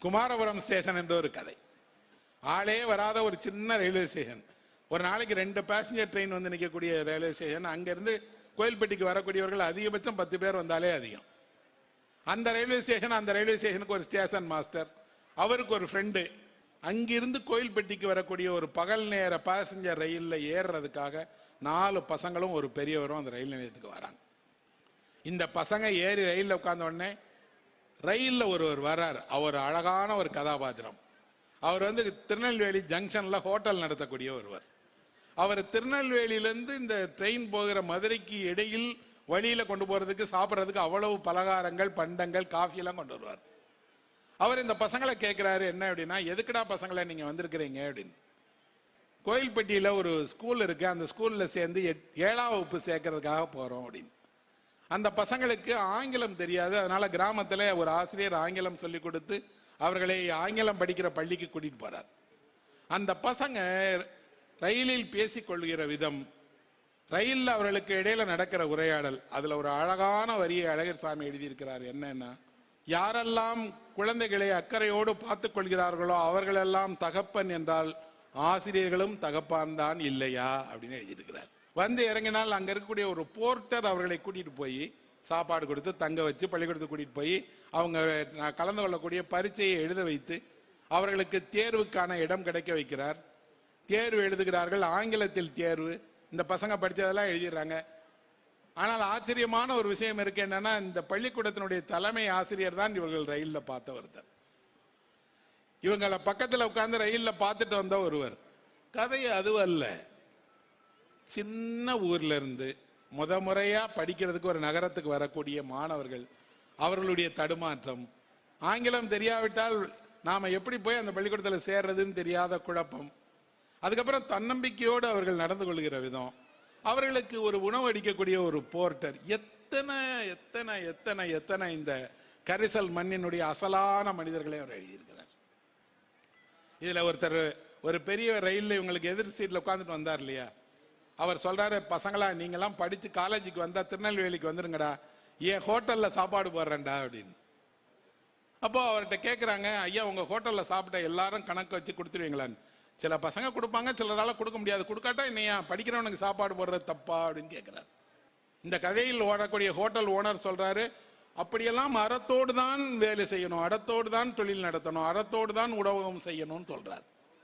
Kumarapuram station என்ற ஒரு கதை. ஆளே வராத ஒரு சின்ன ரயில்வே ஸ்டேஷன். ஒரு நாளைக்கு 2 பேசஞ்சர் ட்ரெயின் வந்து நிற்கக்கூடிய ரயில்வே ஸ்டேஷன். அங்கிருந்து கோயில்பட்டிக்கு வரக்கூடியவர்கள் அதிகபட்சம் 10 பேர் வந்தாலே அதிகம். அந்த ரயில்வே ஸ்டேஷன், அந்த ரயில்வே ஸ்டேஷனுக்கு ஒரு ஸ்டேஷன் மாஸ்டர், அவருக்கு ஒரு ஃப்ரெண்டு. அங்கிருந்து கோயில்பட்டிக்கு வரக்கூடிய ஒரு பகல் நேர பேசஞ்சர் ரயிலில் ஏறுறதுக்காக 4 பசங்களும் ஒரு பெரியவரும் அந்த ரயில் நிலையத்துக்கு வராங்க. இந்த பசங்க ஏறி ரயிலில் உட்கார்ந்த உடனே ரயிலில் ஒருவர் வர்றார். அவர் அழகான ஒரு கதாபாத்திரம். அவர் வந்து திருநெல்வேலி ஜங்ஷனில் ஹோட்டல் நடத்தக்கூடிய ஒருவர். அவர் திருநெல்வேலியிலேருந்து இந்த ட்ரெயின் போகிற மதுரைக்கு இடையில் வழியில் கொண்டு போகிறதுக்கு சாப்பிட்றதுக்கு அவ்வளவு பலகாரங்கள், பண்டங்கள், காஃபியெல்லாம் கொண்டு வருவார். அவர் இந்த பசங்களை கேட்குறாரு, என்ன அப்படின்னா, எதுக்குடா பசங்களை நீங்கள் வந்திருக்கிறீங்க அப்படின்னு. கோயில்பட்டியில் ஒரு ஸ்கூல் இருக்குது, அந்த ஸ்கூலில் சேர்ந்து 7ஆம் வகுப்பு சேர்க்கறதுக்காக போகிறோம் அப்படின்னு. அந்த பசங்களுக்கு ஆங்கிலம் தெரியாது. அதனால கிராமத்தில் ஒரு ஆசிரியர் ஆங்கிலம் சொல்லி கொடுத்து அவர்களை ஆங்கிலம் படிக்கிற பள்ளிக்கு கூட்டிட்டு போறார். அந்த பசங்க ரயிலில் பேசிக்கொள்கிற விதம், ரயிலில் அவர்களுக்கு இடையில நடக்கிற உரையாடல், அதுல ஒரு அழகான வரியை அழகர் சாமி எழுதியிருக்கிறார். என்னன்னா, யாரெல்லாம் குழந்தைகளை அக்கறையோடு பார்த்துக் கொள்கிறார்களோ அவர்களெல்லாம் தகப்பன் என்றால் ஆசிரியர்களும் தகப்பான் தான் இல்லையா அப்படின்னு எழுதியிருக்கிறார். வந்து இறங்கினால் அங்கே இருக்கக்கூடிய ஒரு போர்ட்டர் அவர்களை கூட்டிகிட்டு போய் சாப்பாடு கொடுத்து தங்க வச்சு பள்ளிக்கூடத்துக்கு கூட்டிகிட்டு போய் அவங்க கலந்து கொள்ளக்கூடிய பரீட்சையை எழுத வைத்து அவர்களுக்கு தேர்வுக்கான இடம் கிடைக்க வைக்கிறார். தேர்வு எழுதுகிறார்கள். ஆங்கிலத்தில் தேர்வு. இந்த பசங்க படித்ததெல்லாம் எழுதிடுறாங்க. ஆனால் ஆச்சரியமான ஒரு விஷயம் இருக்கு. என்னன்னா, இந்த பள்ளிக்கூடத்தினுடைய தலைமை ஆசிரியர் தான் இவர்கள் ரயிலில் பார்த்த ஒருத்தர். இவங்களை பக்கத்தில் உட்கார்ந்து ரயிலில் பார்த்துட்டு வந்த ஒருவர். கதை அதுவல்ல. சின்ன ஊர்ல இருந்து முறையா படிக்கிறதுக்கு ஒரு நகரத்துக்கு வரக்கூடிய மாணவர்கள், அவர்களுடைய தடுமாற்றம், ஆங்கிலம் தெரியாவிட்டால் நாம எப்படி போய் அந்த பள்ளிக்கூடத்தில் சேர்றதுன்னு தெரியாத குழப்பம், அதுக்கப்புறம் தன்னம்பிக்கையோடு அவர்கள் நடந்து கொள்கிற விதம், அவர்களுக்கு ஒரு உணவு அடிக்கக்கூடிய ஒரு போர்ட்டர், எத்தனை எத்தனை எத்தனை எத்தனை இந்த கரிசல் மண்ணினுடைய அசலான மனிதர்களை அவர் எழுதியிருக்கிறார். இதுல ஒருத்தர் ஒரு பெரிய ரயிலில் இவங்களுக்கு எதிர் சீட்ல உட்காந்துட்டு வந்தார் இல்லையா, அவர் சொல்றாரு, பசங்களா நீங்கெல்லாம் படிச்சு காலேஜுக்கு வந்தா திருநெல்வேலிக்கு வந்துருங்கடா, ஏன் ஹோட்டல்ல சாப்பாடு போடுறேன்டா அப்படின்னு. அப்போ அவர்கிட்ட கேட்குறாங்க, ஐயா உங்க ஹோட்டல்ல சாப்பிட்ட எல்லாரும் கணக்கு வச்சு கொடுத்துருவீங்களான்னு. சில பசங்க கொடுப்பாங்க, சிலரால கொடுக்க முடியாது. கொடுக்காட்டா என்னையா படிக்கிறவனுக்கு சாப்பாடு போடுறது தப்பா அப்படின்னு கேட்கிறார். இந்த கதையில் ஓடக்கூடிய ஹோட்டல் ஓனர் சொல்றாரு, அப்படியெல்லாம் அறத்தோடு தான் வேலை செய்யணும், அறத்தோடு தான் தொழில் நடத்தணும், அறத்தோடு தான் உணவகம் செய்யணும்னு சொல்றார்.